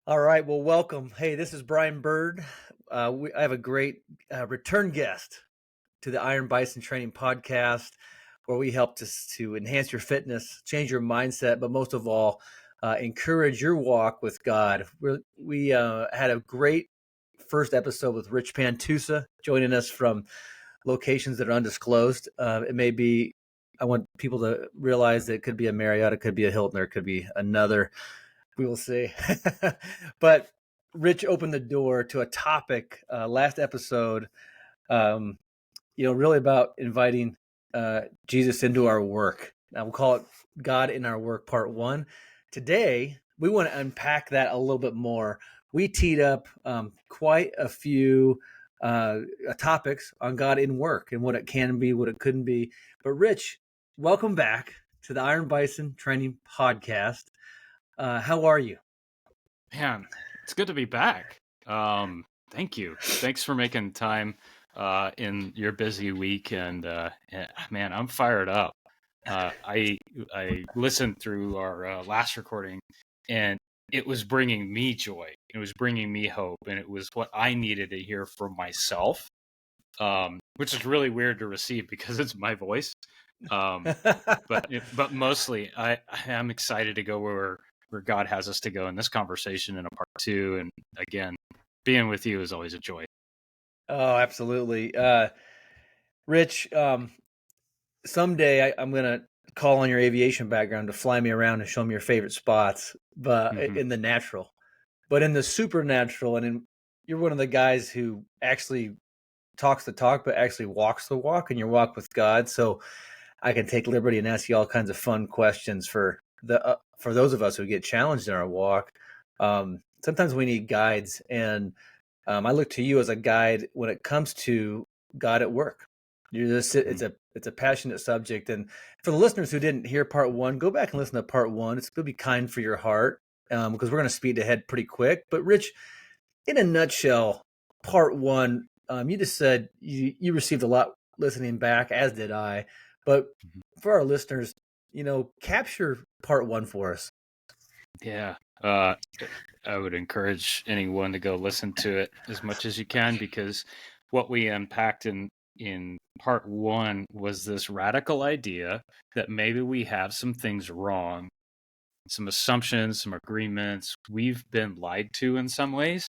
All right. Well, welcome. Hey, this is Bryan Byrd. I have a great return guest to the Iron Bison Training Podcast, where we help to enhance your fitness, change your mindset, but most of all, encourage your walk with God. We had a great first episode with Rich Pantusa joining us from locations that are undisclosed. It may be, I want people to realize that it could be a Marriott, it could be a Hilton, or it could be another. We will see. But Rich opened the door to a topic last episode, um, really about inviting Jesus into our work. Now we'll call it God in our work, part one. Today, we want to unpack that a little bit more. We teed up quite a few topics on God in work and what it can be, what it couldn't be. But Rich, welcome back to the Iron Bison Training Podcast. How are you? Man, it's good to be back. Thank you. Thanks for making time in your busy week, and man, I'm fired up. I listened through our last recording, and it was bringing me joy. It was bringing me hope, and it was what I needed to hear from myself, which is really weird to receive because it's my voice. But mostly, I am excited to go where God has us to go in this conversation in a part two. And again, being with you is always a joy. Oh, absolutely. Rich, someday I'm going to call on your aviation background to fly me around and show me your favorite spots, but in the natural. But in the supernatural, you're one of the guys who actually talks the talk, but actually walks the walk in your walk with God. So I can take liberty and ask you all kinds of fun questions for those of us who get challenged in our walk. Sometimes we need guides, and I look to you as a guide when it comes to God at work. It's a passionate subject, and for the listeners who didn't hear part one, go back and listen to part one. It's going to be kind for your heart because we're going to speed ahead pretty quick. But Rich, in a nutshell, part one, you just said you received a lot listening back, as did I. But for our listeners, capture part one for us. Yeah. I would encourage anyone to go listen to it as much as you can, because what we unpacked in part one was this radical idea that maybe we have some things wrong, some assumptions, some agreements. We've been lied to in some ways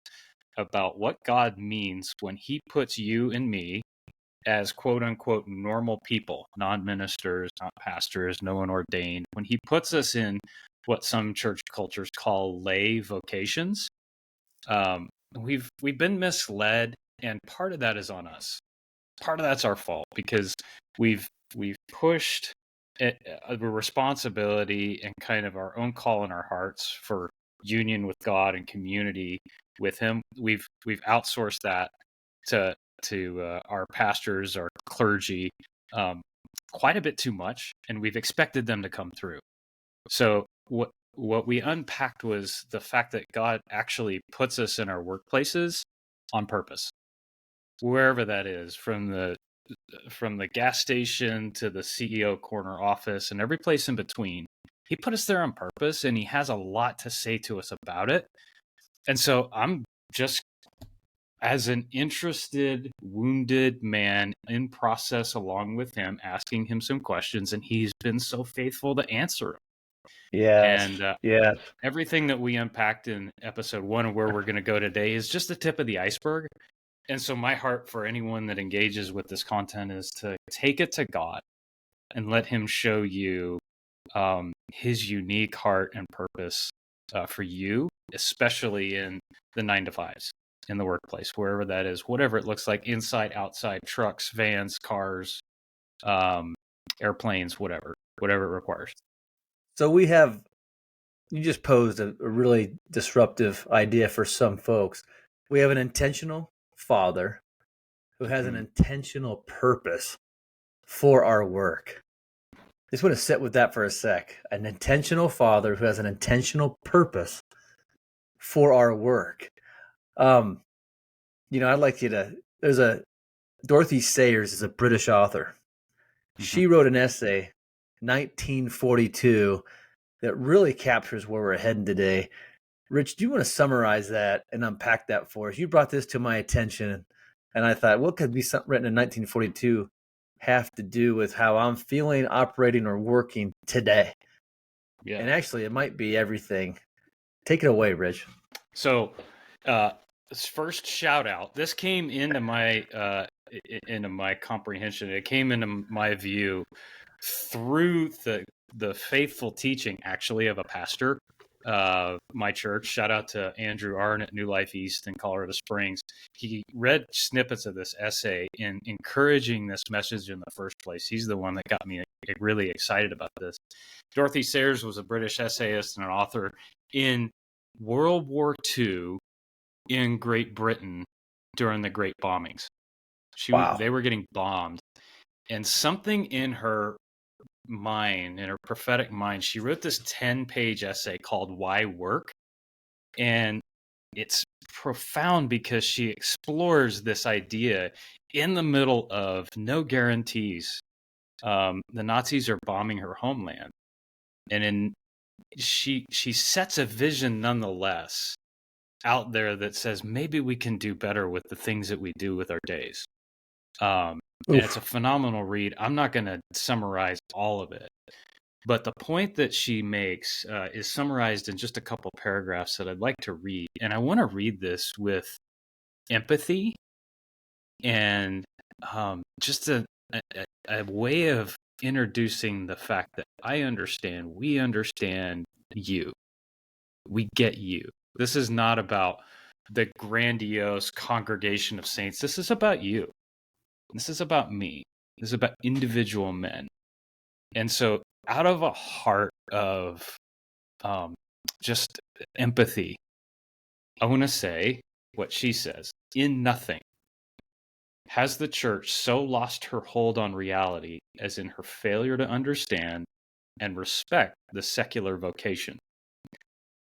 about what God means when he puts you and me as quote unquote normal people, non-ministers, not pastors, no one ordained. When he puts us in what some church cultures call lay vocations, we've been misled, and part of that is on us. Part of that's our fault because we've pushed a responsibility and kind of our own call in our hearts for union with God and community with him. We've outsourced that to our pastors, our clergy, quite a bit too much, and we've expected them to come through. So what we unpacked was the fact that God actually puts us in our workplaces on purpose, wherever that is, from the gas station to the CEO corner office and every place in between. He put us there on purpose, and he has a lot to say to us about it. And so I'm just, as an interested, wounded man in process along with him, asking him some questions, and he's been so faithful to answer them. Yes. And Yes. everything that we unpacked in episode one and where we're going to go today is just the tip of the iceberg. And so my heart for anyone that engages with this content is to take it to God and let him show you his unique heart and purpose for you, especially in the 9-to-5s, in the workplace, wherever that is, whatever it looks like, inside, outside, trucks, vans, cars, airplanes, whatever it requires. So you just posed a really disruptive idea for some folks. We have an intentional father who has an intentional purpose for our work. Just want to sit with that for a sec. An intentional father who has an intentional purpose for our work. I'd like you to, Dorothy Sayers is a British author. She wrote an essay, 1942, that really captures where we're heading today. Rich, do you want to summarize that and unpack that for us? You brought this to my attention, and I thought, what could be something written in 1942 have to do with how I'm feeling, operating, or working today? Yeah. And actually, it might be everything. Take it away, Rich. So, first shout out. This came into my comprehension. It came into my view through the faithful teaching, actually, of a pastor. My church. Shout out to Andrew Arn at New Life East in Colorado Springs. He read snippets of this essay in encouraging this message in the first place. He's the one that got me really excited about this. Dorothy Sayers was a British essayist and an author in World War II in Great Britain during the Great Bombings. Wow. They were getting bombed, and something in her mind, in her prophetic mind, she wrote this 10-page essay called Why Work? And it's profound because she explores this idea in the middle of no guarantees. The Nazis are bombing her homeland, and she sets a vision nonetheless out there that says maybe we can do better with the things that we do with our days. And it's a phenomenal read. I'm not going to summarize all of it, but the point that she makes is summarized in just a couple paragraphs that I'd like to read. And I want to read this with empathy and just a way of introducing the fact that we understand you. We get you. This is not about the grandiose congregation of saints. This is about you. This is about me. This is about individual men. And so out of a heart of just empathy, I want to say what she says. In nothing has the church so lost her hold on reality as in her failure to understand and respect the secular vocation.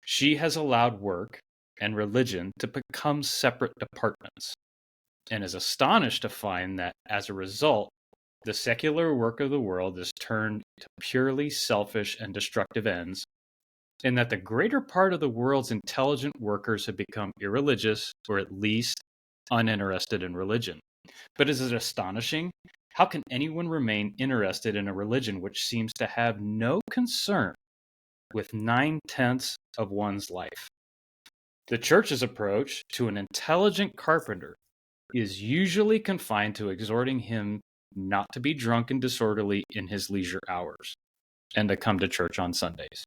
She has allowed work and religion to become separate departments, and is astonished to find that, as a result, the secular work of the world is turned to purely selfish and destructive ends, and that the greater part of the world's intelligent workers have become irreligious, or at least uninterested in religion. But is it astonishing? How can anyone remain interested in a religion which seems to have no concern with 9/10 of one's life? The church's approach to an intelligent carpenter is usually confined to exhorting him not to be drunk and disorderly in his leisure hours and to come to church on Sundays.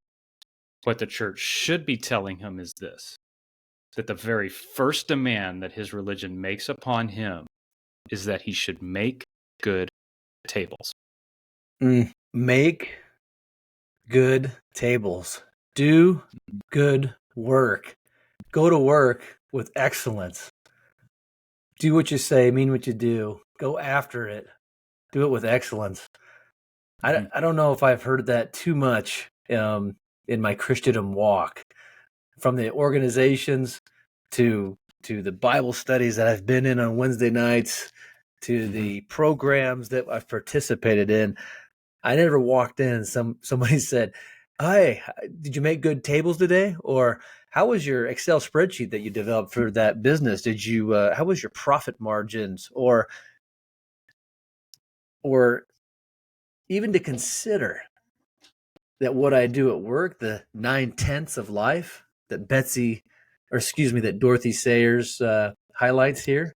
What the church should be telling him is this, that the very first demand that his religion makes upon him is that he should make good tables. Make good tables. Do good work. Go to work with excellence. Do what you say, mean what you do. Go after it. Do it with excellence. I don't know if I've heard that too much in my Christendom walk. From the organizations to the Bible studies that I've been in on Wednesday nights, to the programs that I've participated in, I never walked in and somebody said, "Hi, did you make good tables today?" Or how was your Excel spreadsheet that you developed for that business? Did you how was your profit margins? Or even to consider that what I do at work, the 9/10 of life that that Dorothy Sayers highlights here,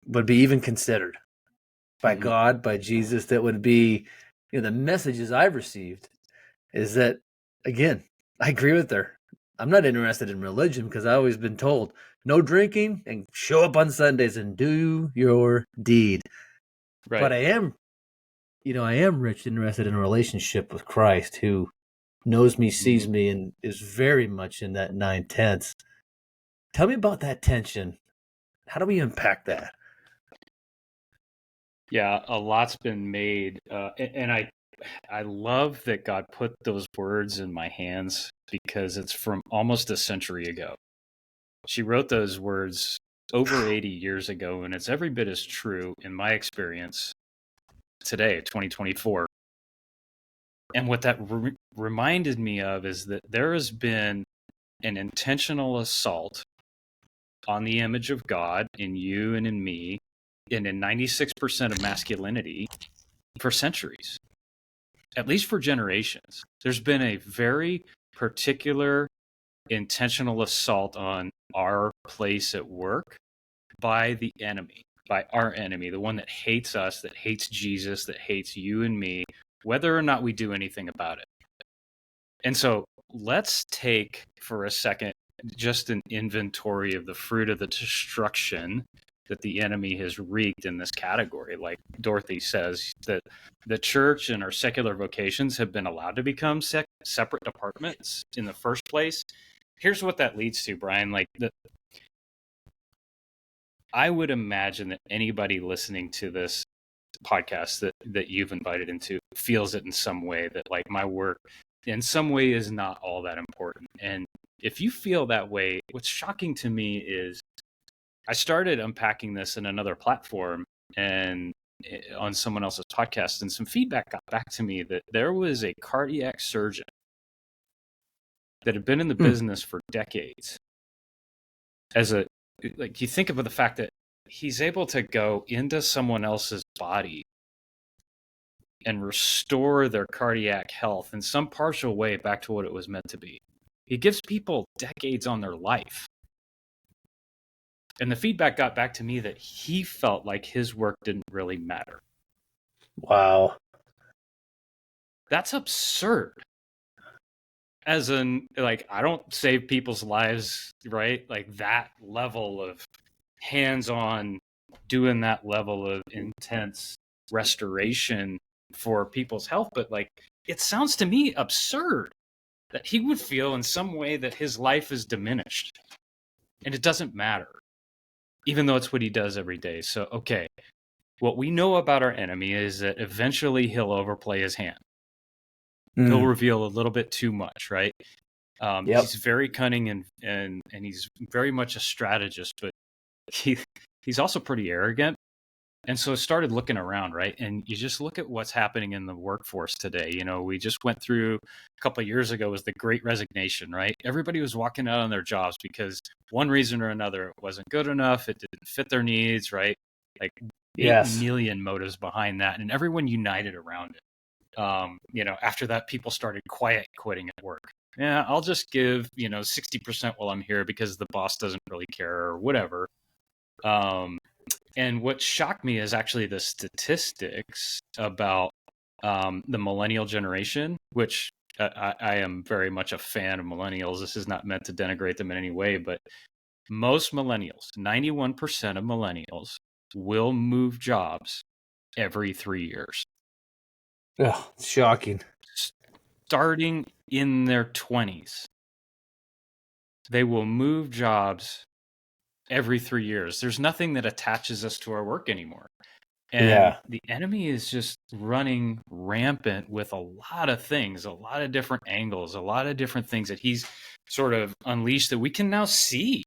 would be even considered by God, by Jesus. That would be, the messages I've received is that, again, I agree with her. I'm not interested in religion because I've always been told no drinking and show up on Sundays and do your deed. Right. But I am Rich, interested in a relationship with Christ, who knows me, sees me, and is very much in that 9/10. Tell me about that tension. How do we unpack that? Yeah, a lot's been made, and I love that God put those words in my hands because it's from almost a century ago. She wrote those words over 80 years ago, and it's every bit as true in my experience today, 2024. And what that reminded me of is that there has been an intentional assault on the image of God in you and in me, and in 96% of masculinity for centuries, at least for generations. There's been a very particular intentional assault on our place at work by the enemy, by our enemy, the one that hates us, that hates Jesus, that hates you and me, whether or not we do anything about it. And so let's take for a second just an inventory of the fruit of the destruction that the enemy has wreaked in this category. Like Dorothy says, that the church and our secular vocations have been allowed to become separate departments in the first place. Here's what that leads to, Bryan. I would imagine that anybody listening to this podcast that you've invited into feels it in some way, that like my work in some way is not all that important. And if you feel that way, what's shocking to me is I started unpacking this in another platform and on someone else's podcast, and some feedback got back to me that there was a cardiac surgeon that had been in the business for decades. You think about the fact that he's able to go into someone else's body and restore their cardiac health in some partial way back to what it was meant to be. He gives people decades on their life. And the feedback got back to me that he felt like his work didn't really matter. Wow. That's absurd. As in, like, I don't save people's lives, right? Like that level of hands-on, doing that level of intense restoration for people's health. But like, it sounds to me absurd that he would feel in some way that his life is diminished and it doesn't matter, even though it's what he does every day. So, okay, what we know about our enemy is that eventually he'll overplay his hand. He'll reveal a little bit too much, right? He's very cunning and he's very much a strategist, but he's also pretty arrogant. And so I started looking around, right? And you just look at what's happening in the workforce today. You know, we just went through a couple of years ago was the Great Resignation, right? Everybody was walking out on their jobs because one reason or another, it wasn't good enough. It didn't fit their needs, right? Like 8 million motives behind that, and everyone united around it. After that, people started quiet quitting at work. Yeah, I'll just give, 60% while I'm here because the boss doesn't really care or whatever. And what shocked me is actually the statistics about the millennial generation, which I am very much a fan of millennials. This is not meant to denigrate them in any way, but most millennials, 91% of millennials will move jobs every 3 years. Oh, shocking. Starting in their 20s, they will move jobs every 3 years. There's nothing that attaches us to our work anymore. And the enemy is just running rampant with a lot of things, a lot of different angles, a lot of different things that he's sort of unleashed that we can now see.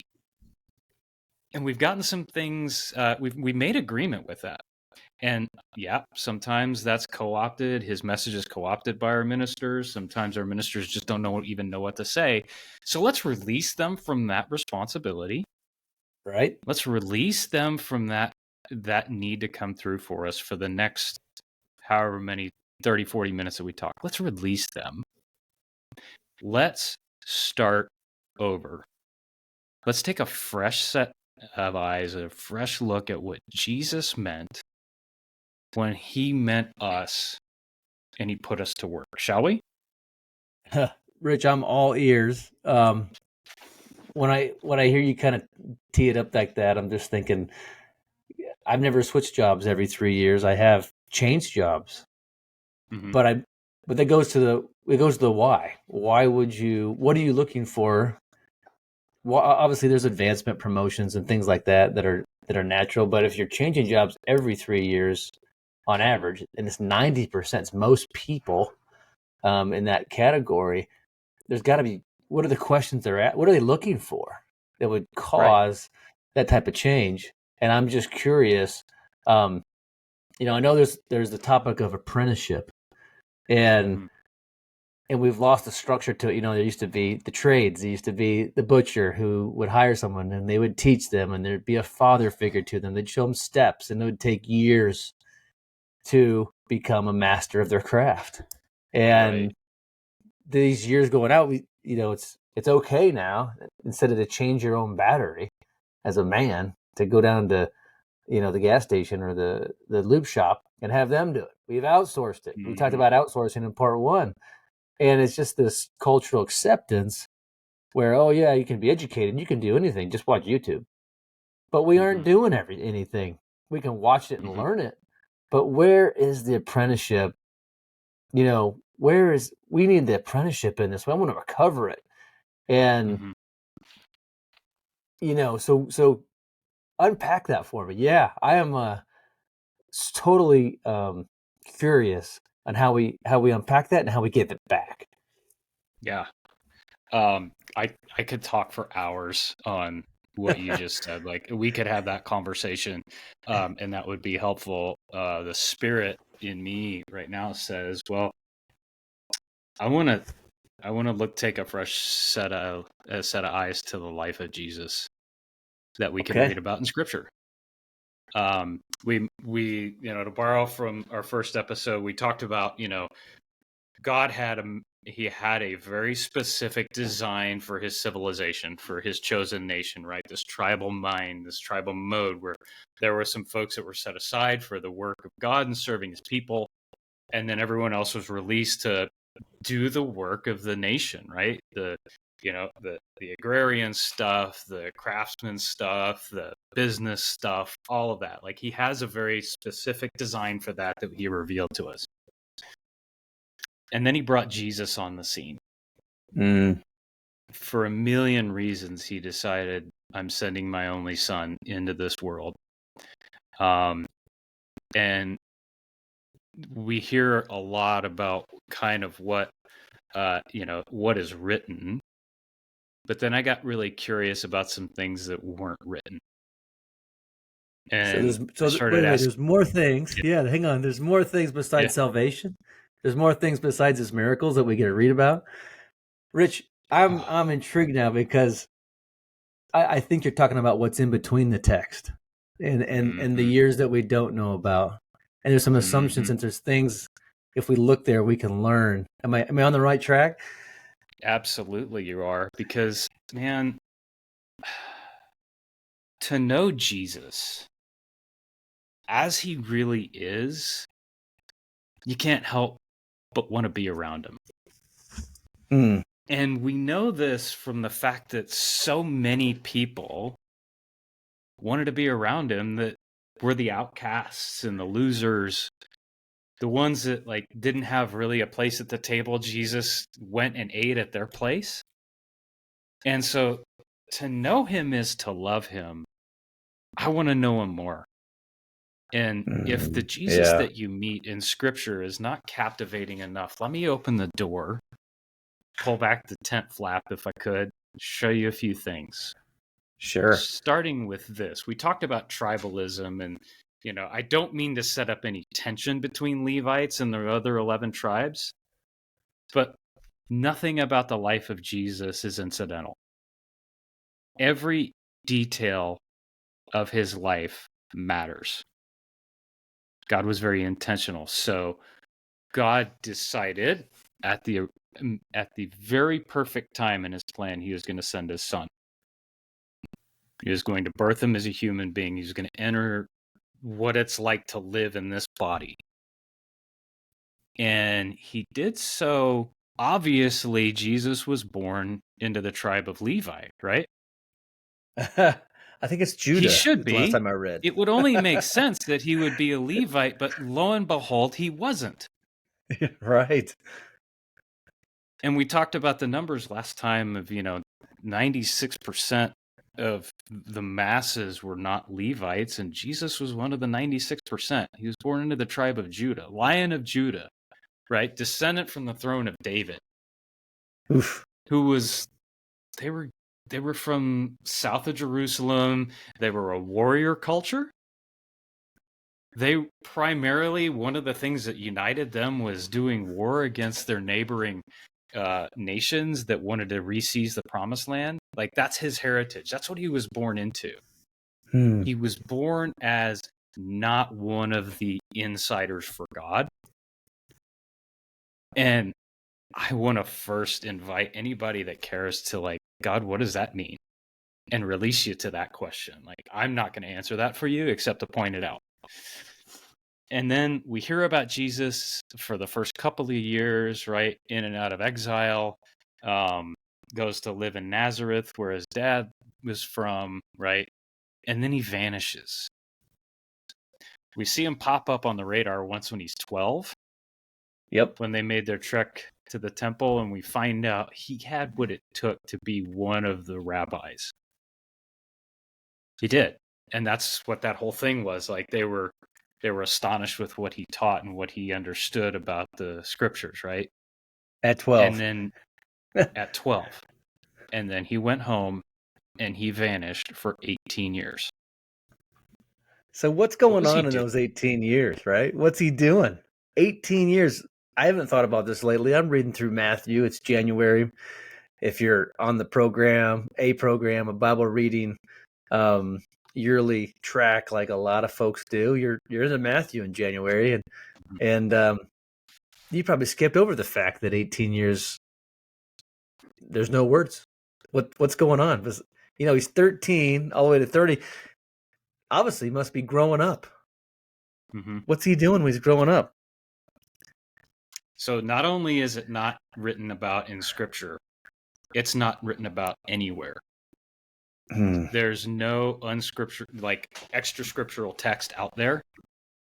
And we've gotten some things, we made agreement with that. And yeah, sometimes that's co-opted. His message is co-opted by our ministers. Sometimes our ministers just don't even know what to say. So let's release them from that responsibility. Right. Let's release them from that need to come through for us for the next however many 30, 40 minutes that we talk. Let's release them. Let's start over. Let's take a fresh set of eyes, a fresh look at what Jesus meant when he meant us and he put us to work. Shall we? Rich, I'm all ears. When I hear you kind of tee it up like that, I'm just thinking, I've never switched jobs every 3 years. I have changed jobs, but that goes to the why. Why would you? What are you looking for? Well, obviously, there's advancement, promotions, and things like that are natural. But if you're changing jobs every 3 years, on average, and it's 90%, it's most people in that category, there's got to be, what are the questions they're at? What are they looking for that would cause that type of change? And I'm just curious. I know there's the topic of apprenticeship, and and we've lost the structure to it. There used to be the trades. There used to be the butcher who would hire someone and they would teach them, and there'd be a father figure to them. They'd show them steps, and it would take years to become a master of their craft. Right. And these years going out, it's okay now, instead of to change your own battery as a man, to go down to the gas station or the lube shop and have them do it. We've outsourced it. We talked about outsourcing in part one. And it's just this cultural acceptance where, oh yeah, you can be educated, you can do anything, just watch YouTube. But we aren't doing anything. We can watch it and learn it. But where is the apprenticeship? We need the apprenticeship in this. I want to recover it. And so unpack that for me. Yeah, I am totally curious on how we unpack that and how we give it back. Yeah. I could talk for hours on what you just said. Like, we could have that conversation, and that would be helpful. The spirit in me right now says, well, I want to take a fresh set of eyes to the life of Jesus that we can read about in Scripture. We to borrow from our first episode, we talked about, God had a very specific design for his civilization, for his chosen nation, right? This tribal mind, this tribal mode, where there were some folks that were set aside for the work of God and serving his people, and then everyone else was released to do the work of the nation, right? The agrarian stuff, the craftsman stuff, the business stuff, all of that. Like, he has a very specific design for that he revealed to us. And then he brought Jesus on the scene. For a million reasons, he decided, I'm sending my only son into this world. And we hear a lot about kind of what is written. But then I got really curious about some things that weren't written. And there's more things. Yeah, hang on. There's more things besides salvation. There's more things besides his miracles that we get to read about. Rich, I'm intrigued now, because I think you're talking about what's in between the text and the years that we don't know about. And there's some assumptions, and there's things, if we look there, we can learn. Am I on the right track? Absolutely, you are. Because, man, to know Jesus as he really is, you can't help but want to be around him. And we know this from the fact that so many people wanted to be around him that were the outcasts and the losers, the ones that didn't have really a place at the table. Jesus went and ate at their place. And so to know him is to love him. I want to know him more. And if the Jesus that you meet in Scripture is not captivating enough, let me open the door, pull back the tent flap if I could, show you a few things. Sure. Starting with this, we talked about tribalism, and I don't mean to set up any tension between Levites and the other 11 tribes, but nothing about the life of Jesus is incidental. Every detail of his life matters. God was very intentional. So God decided at the very perfect time in his plan, he was going to send his son. He was going to birth him as a human being. He was going to enter what it's like to live in this body. And he did so. Obviously, Jesus was born into the tribe of Levi, right? I think it's Judah. He should be. The last time I read. It would only make sense that he would be a Levite, but lo and behold, he wasn't. Right. And we talked about the numbers last time of, 96% of the masses were not Levites, and Jesus was one of the 96%. He was born into the tribe of Judah, Lion of Judah, right? Descendant from the throne of David. Oof. They were from south of Jerusalem. They were a warrior culture. They primarily, one of the things that united them was doing war against their neighboring nations that wanted to re-seize the promised land. Like, that's his heritage. That's what he was born into. He was born as not one of the insiders for God. And I want to first invite anybody that cares to, like, God, what does that mean? And release you to that question. Like, I'm not going to answer that for you except to point it out. And then we hear about Jesus for the first couple of years, right? In and out of exile, goes to live in Nazareth where his dad was from, right? And then he vanishes. We see him pop up on the radar once when he's 12. Yep. When they made their trek to the temple, and we find out he had what it took to be one of the rabbis. He did. And that's what that whole thing was. Like, they were astonished with what he taught and what he understood about the scriptures, right? At 12. And then at 12. And then he went home and he vanished for 18 years. So what's going on in those 18 years, right? What's he doing? 18 years. I haven't thought about this lately. I'm reading through Matthew. It's January. If you're on the program, a Bible reading yearly track like a lot of folks do, you're in Matthew in January, and you probably skipped over the fact that 18 years there's no words. What's going on? Because, he's 13 all the way to 30. Obviously, he must be growing up. Mm-hmm. What's he doing when he's growing up? So not only is it not written about in Scripture, it's not written about anywhere. There's no extra scriptural text out there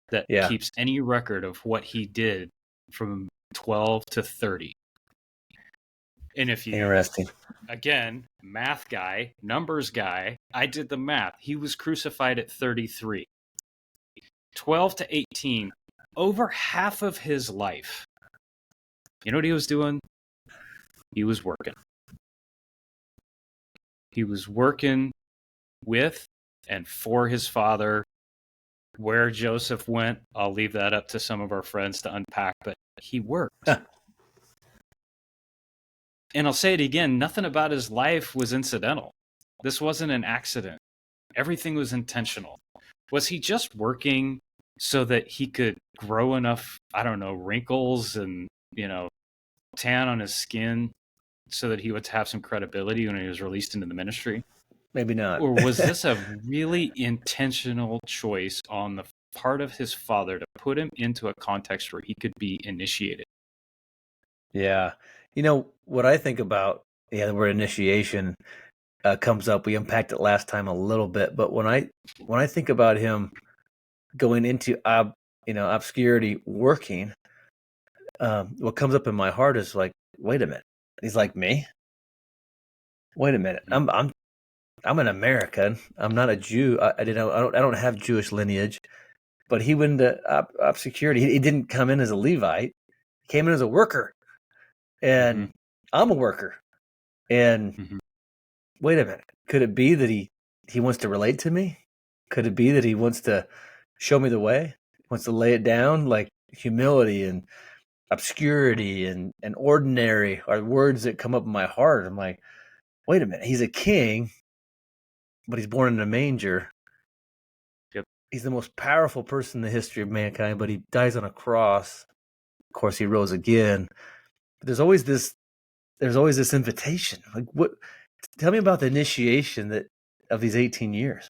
that keeps any record of what he did from 12 to 30. And if you, interesting, again, math guy, numbers guy, I did the math. He was crucified at 33. 12 to 18, over half of his life. You know what he was doing? He was working. He was working with and for his father. Where Joseph went, I'll leave that up to some of our friends to unpack, but he worked. And I'll say it again, nothing about his life was incidental. This wasn't an accident. Everything was intentional. Was he just working so that he could grow enough, wrinkles and, tan on his skin so that he would have some credibility when he was released into the ministry? Maybe not. Or was this a really intentional choice on the part of his father to put him into a context where he could be initiated? Yeah. What I think about, the word initiation comes up. We unpacked it last time a little bit, but when I think about him going into obscurity, working, what comes up in my heart is like, wait a minute, he's like me. Wait a minute, I'm an American. I'm not a Jew. I don't have Jewish lineage, but he went into obscurity. He didn't come in as a Levite. He came in as a worker, and I'm a worker. And wait a minute, could it be that he wants to relate to me? Could it be that he wants to show me the way? Wants to lay it down? Like, humility and obscurity and ordinary are words that come up in my heart. I'm like, wait a minute, he's a king, but he's born in a manger. Yep. He's the most powerful person in the history of mankind, but he dies on a cross. Of course, he rose again. But there's always this invitation. Like, what? Tell me about the initiation of these 18 years.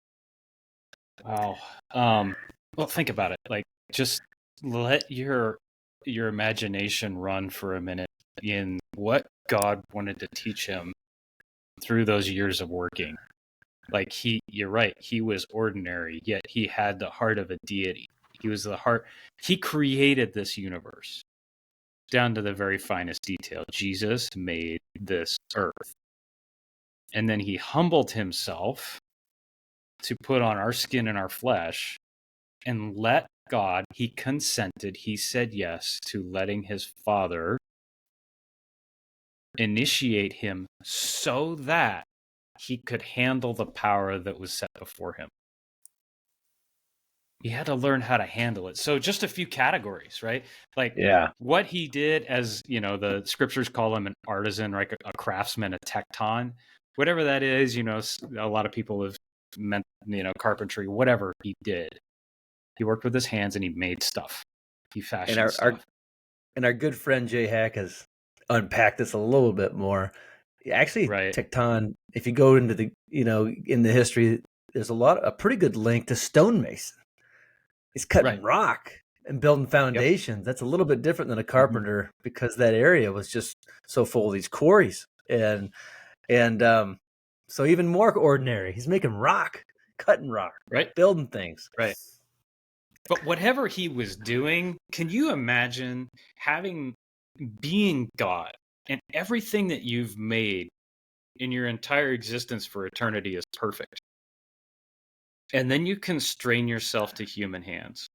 Wow. Well, think about it. Like, just let your imagination run for a minute in what God wanted to teach him through those years of working. Like, you're right, he was ordinary, yet he had the heart of a deity. He created this universe down to the very finest detail. Jesus made this earth. And then he humbled himself to put on our skin and our flesh and let God, he consented, he said yes to letting his Father initiate him so that he could handle the power that was set before him. He had to learn how to handle it. So just a few categories, right? Like Yeah. what he did as, the scriptures call him an artisan, right? A craftsman, a tecton, whatever that is, a lot of people have meant, carpentry, whatever he did. He worked with his hands and he made stuff. He And fashioned stuff. our good friend Jay Hack has unpacked this a little bit more. Actually, Right. tecton, if you go into the, in the history, there's a pretty good link to stonemason. He's cutting Right. rock and building Yep. foundations. That's a little bit different than a Mhm. carpenter because that area was just so full of these quarries and so even more ordinary. He's making rock, cutting rock, Right. building things. Right. But whatever he was doing, can you imagine being God and everything that you've made in your entire existence for eternity is perfect? And then you constrain yourself to human hands.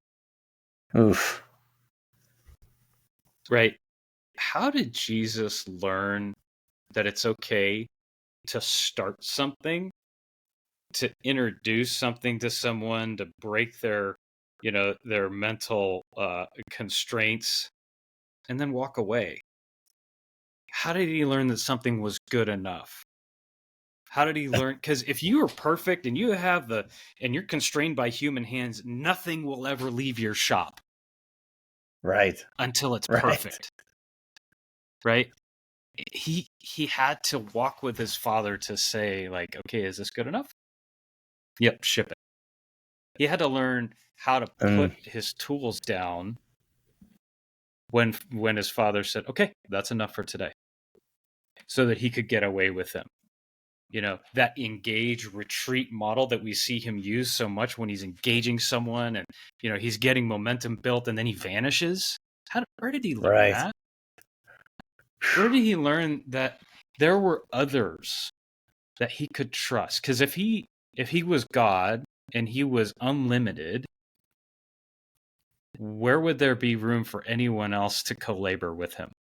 Oof. Right? How did Jesus learn that it's okay to start something, to introduce something to someone, to break their mental constraints, and then walk away? How did he learn that something was good enough? How did he learn? Because if you are perfect and and you're constrained by human hands, nothing will ever leave your shop. Right. Until it's Right. perfect. Right? He had to walk with his father to say, like, okay, is this good enough? Yep, ship it. He had to learn how to put his tools down when his father said, okay, that's enough for today, so that he could get away with them. That engage retreat model that we see him use so much when he's engaging someone and, he's getting momentum built and then he vanishes. Where did he learn that? Where did he learn that there were others that he could trust? Because if he was God and he was unlimited, where would there be room for anyone else to co-labor with him?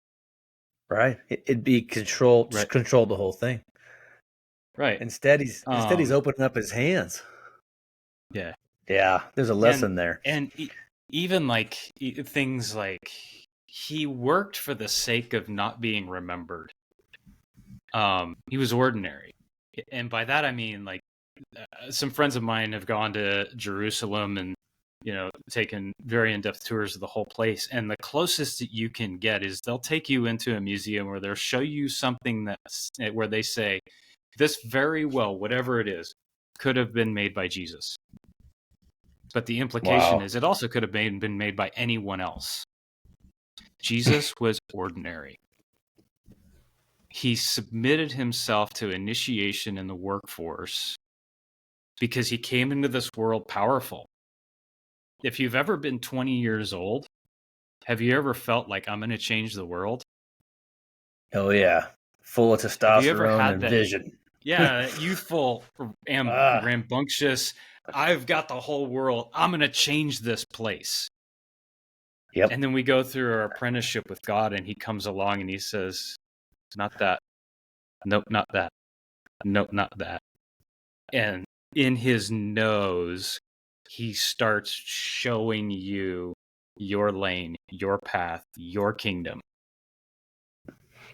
Right. It'd be control, Right. just control the whole thing. Right. Instead, he's opening up his hands. Yeah. Yeah. There's a lesson there. And even like things like he worked for the sake of not being remembered. He was ordinary. And by that, I mean, like, some friends of mine have gone to Jerusalem and, taken very in-depth tours of the whole place. And the closest that you can get is they'll take you into a museum where they'll show you something where they say, this very well, whatever it is, could have been made by Jesus. But the implication is it also could have been made by anyone else. Jesus was ordinary. He submitted himself to initiation in the workforce because he came into this world powerful. If you've ever been 20 years old, have you ever felt like, I'm going to change the world? Oh, yeah. Full of testosterone and vision. Yeah, youthful, rambunctious. I've got the whole world. I'm going to change this place. Yep. And then we go through our apprenticeship with God, and he comes along and he says, not that. Nope, not that. Nope, not that. And in his nose, he starts showing you your lane, your path, your kingdom.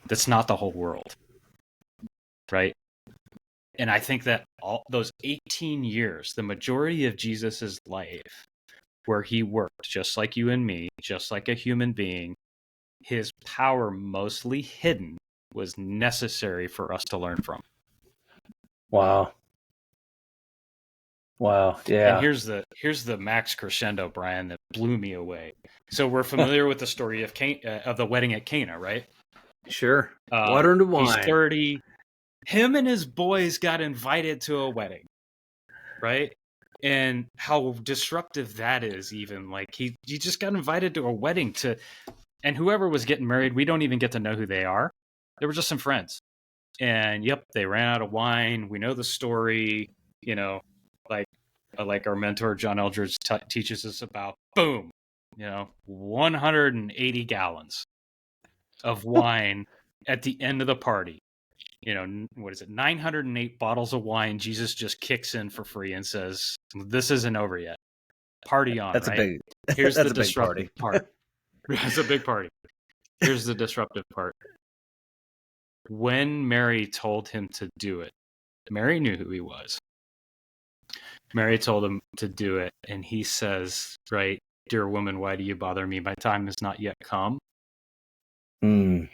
That's not the whole world. Right? And I think that all those 18 years, the majority of Jesus's life, where he worked just like you and me, just like a human being, his power mostly hidden was necessary for us to learn from. Wow. Yeah. And here's the max crescendo, Brian, that blew me away. So we're familiar with the story of of the wedding at Cana, right? Sure. Water into wine. He's 30. Him and his boys got invited to a wedding, right? And how disruptive that is. Even like he just got invited to a wedding and whoever was getting married, we don't even get to know who they are. They were just some friends. And yep, they ran out of wine. We know the story, like our mentor John Eldridge teaches us about. Boom, 180 gallons of wine at the end of the party. What is it? 908 bottles of wine. Jesus just kicks in for free and says, "This isn't over yet." Party on, That's a right? big Here's the that's a big disruptive party. part. It's a big party. Here's the disruptive part. When Mary told him to do it, Mary knew who he was. Mary told him to do it, and he says, right, dear woman, why do you bother me? My time has not yet come. Mm.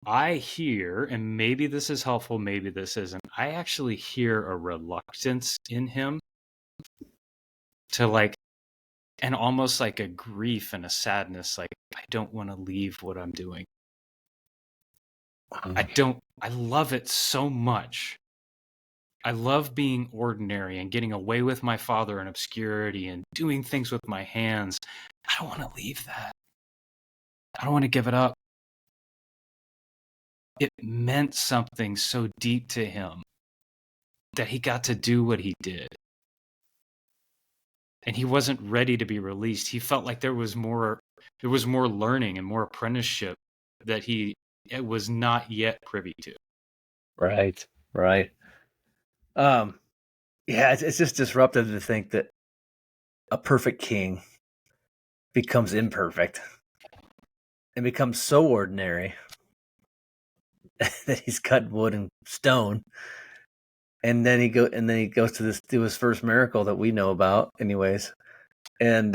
I hear, and maybe this is helpful, maybe this isn't, I actually hear a reluctance in him to like, and almost like a grief and a sadness, like, I don't want to leave what I'm doing. I love it so much. I love being ordinary and getting away with my father in obscurity and doing things with my hands. I don't want to leave that. I don't want to give it up. It meant something so deep to him that he got to do what he did. And he wasn't ready to be released. He felt like there was more learning and more apprenticeship that he was not yet privy to. Right. Yeah, it's just disruptive to think that a perfect king becomes imperfect and becomes so ordinary that he's cutting wood and stone, and then he goes to his first miracle that we know about, anyways, and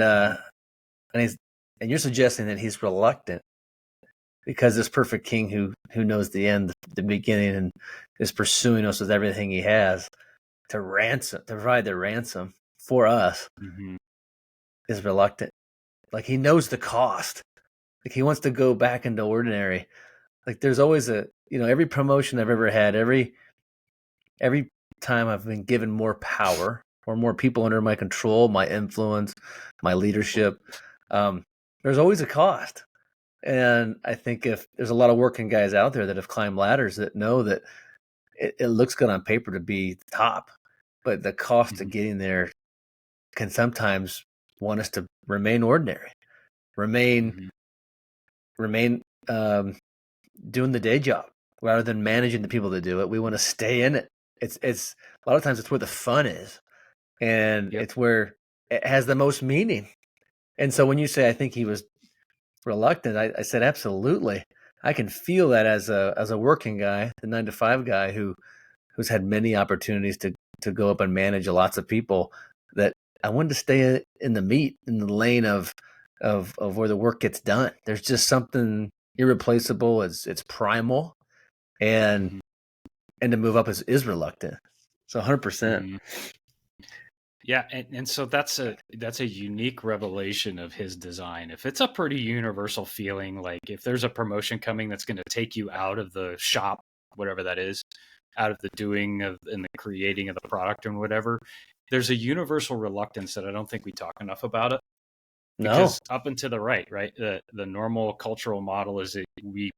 he's and you're suggesting that he's reluctant because this perfect king who knows the end, the beginning, and is pursuing us with everything he has to provide the ransom for us, is reluctant. Like, he knows the cost. Like, he wants to go back into ordinary. Like, there's always every promotion I've ever had, every time I've been given more power or more people under my control, my influence, my leadership, there's always a cost. And I think if there's a lot of working guys out there that have climbed ladders that know that it looks good on paper to be top, but the cost of getting there can sometimes want us to remain ordinary, remain doing the day job rather than managing the people that do it. We want to stay in it. It's a lot of times it's where the fun is, and it's where it has the most meaning. And so when you say I think he was reluctant, I said absolutely. I can feel that as a working guy, the 9 to 5 guy who's had many opportunities to go up and manage lots of people, that I wanted to stay in the meat, in the lane of where the work gets done. There's just something irreplaceable. It's primal, and to move up is reluctant. So 100%. Yeah, and so that's a unique revelation of his design. If it's a pretty universal feeling, like if there's a promotion coming that's going to take you out of the shop, whatever that is, out of the doing of and the creating of the product and whatever, there's a universal reluctance that I don't think we talk enough about it. Because up and to the right, the normal cultural model is that we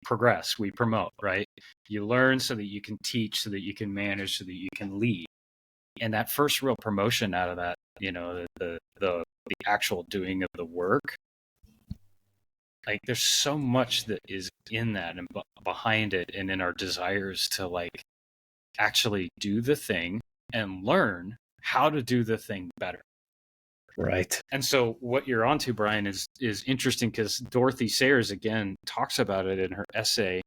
progress, we promote, right? You learn so that you can teach, so that you can manage, so that you can lead. And that first real promotion out of that, the actual doing of the work, like there's so much that is in that and behind it, and in our desires to like actually do the thing and learn how to do the thing better. Right. And so what you're onto, Bryan, is interesting, because Dorothy Sayers again talks about it in her essay,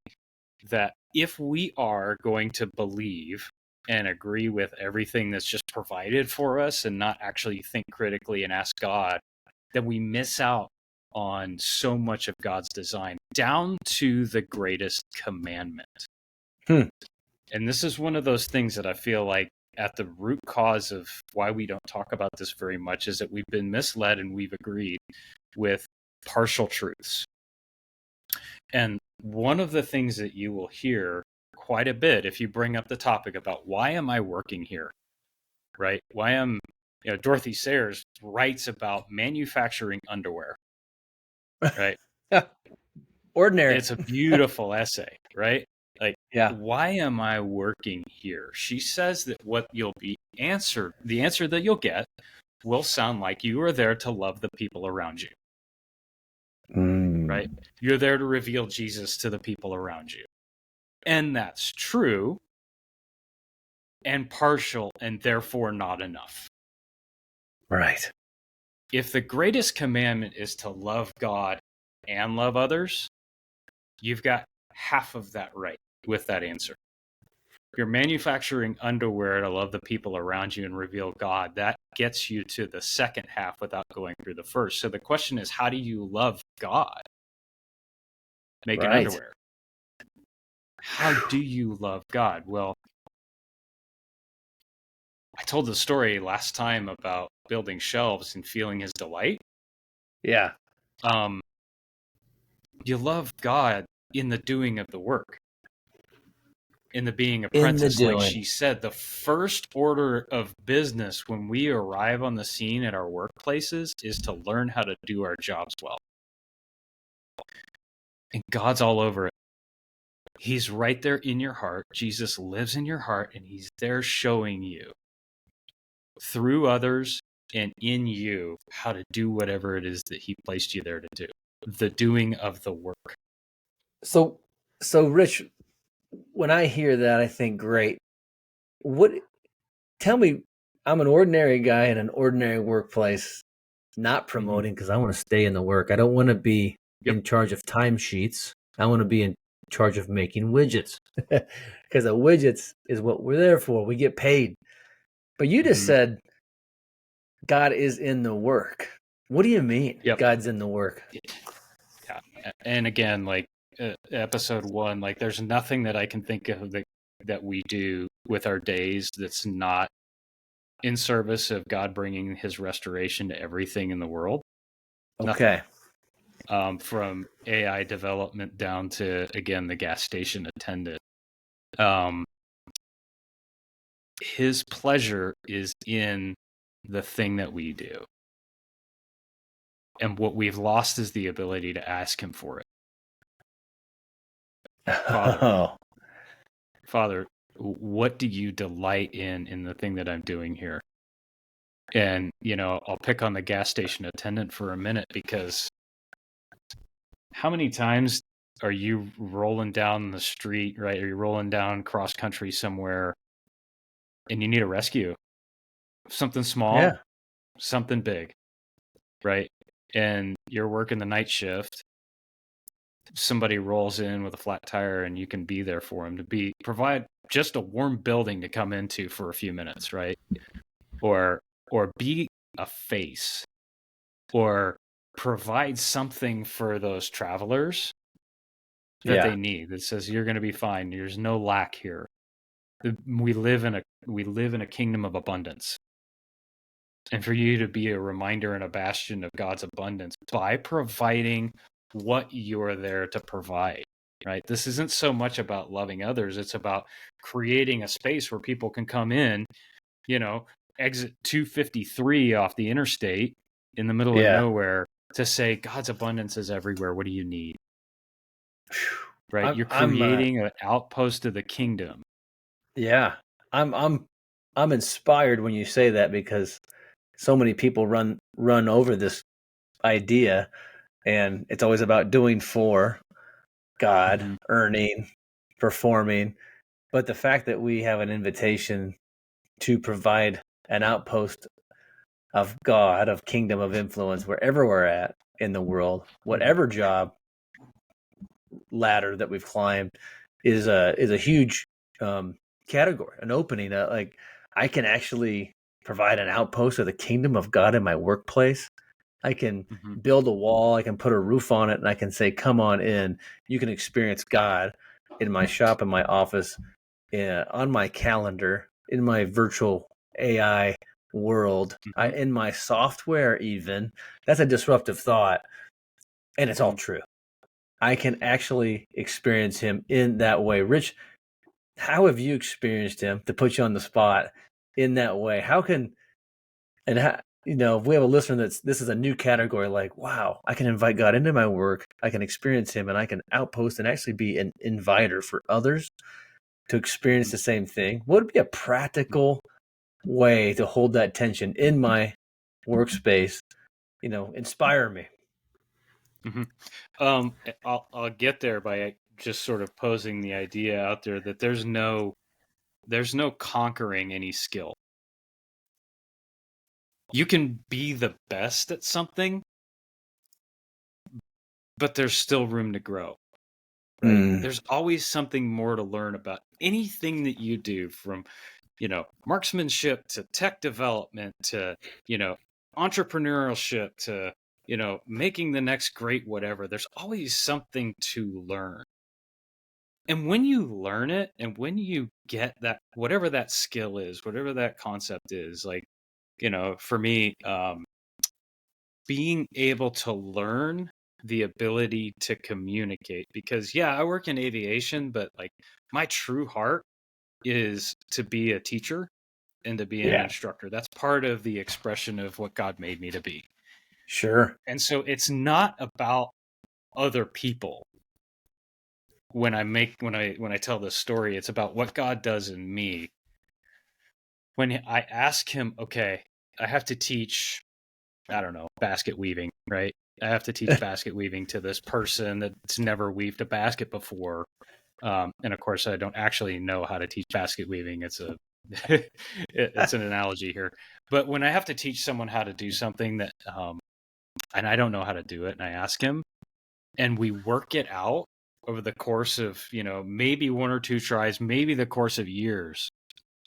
that if we are going to believe and agree with everything that's just provided for us and not actually think critically and ask God, then we miss out on so much of God's design, down to the greatest commandment. And this is one of those things that I feel like at the root cause of why we don't talk about this very much is that we've been misled and we've agreed with partial truths. And one of the things that you will hear quite a bit if you bring up the topic about why am I working here, right? Dorothy Sayers writes about manufacturing underwear, right? Ordinary. It's a beautiful essay, right? Like, Yeah. why am I working here? She says that what you'll be answered, the answer that you'll get will sound like you are there to love the people around you, right? You're there to reveal Jesus to the people around you. And that's true and partial, and therefore not enough. Right. if the greatest commandment is to love God and love others, you've got half of that right with that answer. If you're manufacturing underwear to love the people around you and reveal God, that gets you to the second half without going through the first. So the question is, how do you love God? Making Right. underwear. How do you love God? Well, I told the story last time about building shelves and feeling his delight. Yeah. You love God in the doing of the work, in the being In the apprentice. Like doing. she said, the first order of business when we arrive on the scene at our workplaces is to learn how to do our jobs well. And God's all over it. He's right there in your heart. Jesus lives in your heart, and he's there showing you through others and in you how to do whatever it is that he placed you there to do. The doing of the work. So Rich, when I hear that, I think, great. Tell me, I'm an ordinary guy in an ordinary workplace, not promoting because I want to stay in the work. I don't want to be in charge of timesheets. I want to be in charge of making widgets because the widgets is what we're there for. We get paid. But you just said God is in the work. What do you mean? God's in the work. Yeah. And again, like episode 1, like there's nothing that I can think of that we do with our days that's not in service of God bringing his restoration to everything in the world. Okay. Nothing. From AI development down to, again, the gas station attendant. His pleasure is in the thing that we do. And what we've lost is the ability to ask him for it. Father, what do you delight in the thing that I'm doing here? And, I'll pick on the gas station attendant for a minute, because how many times are you rolling down the street, right? Or you're rolling down cross country somewhere and you need a rescue? Something small, something big, right? And you're working the night shift. Somebody rolls in with a flat tire and you can be there for them, to provide just a warm building to come into for a few minutes, right? Or be a face, or provide something for those travelers that they need, that says you're going to be fine. There's no lack here. We live in a kingdom of abundance. And for you to be a reminder and a bastion of God's abundance by providing what you're there to provide, right? This isn't so much about loving others. It's about creating a space where people can come in, exit 253 off the interstate in the middle of nowhere, to say, God's abundance is everywhere. What do you need? Right? You're creating an outpost of the kingdom. Yeah. I'm inspired when you say that, because so many people run over this idea, and it's always about doing for God, earning, performing. But the fact that we have an invitation to provide an outpost of God, of kingdom of influence, wherever we're at in the world, whatever job ladder that we've climbed, is a huge category, an opening. Like, I can actually provide an outpost of the kingdom of God in my workplace. I can build a wall, I can put a roof on it, and I can say, come on in. You can experience God in my shop, in my office, on my calendar, in my virtual AI world, in my software even. That's a disruptive thought, and it's all true. I can actually experience him in that way. Rich, how have you experienced him, to put you on the spot, in that way? If we have a listener this is a new category, like, wow, I can invite God into my work, I can experience him, and I can outpost and actually be an inviter for others to experience the same thing. What would be a practical way to hold that tension in my workspace? Inspire me. I'll get there by just sort of posing the idea out there that there's no conquering any skill. You can be the best at something, but there's still room to grow, right? There's always something more to learn about anything that you do, from, marksmanship to tech development to, entrepreneurship to, making the next great whatever. There's always something to learn. And when you learn it, and when you get that, whatever that skill is, whatever that concept is, like, for me, being able to learn the ability to communicate, because I work in aviation, but like my true heart is to be a teacher and to be an instructor. That's part of the expression of what God made me to be. Sure. And so it's not about other people. When I tell this story, it's about what God does in me. When I ask him, okay, I have to teach, I don't know, basket weaving, right? I have to teach basket weaving to this person that's never weaved a basket before. And of course, I don't actually know how to teach basket weaving. It's it's an analogy here. But when I have to teach someone how to do something that, and I don't know how to do it, and I ask him, and we work it out over the course of, maybe one or two tries, maybe the course of years,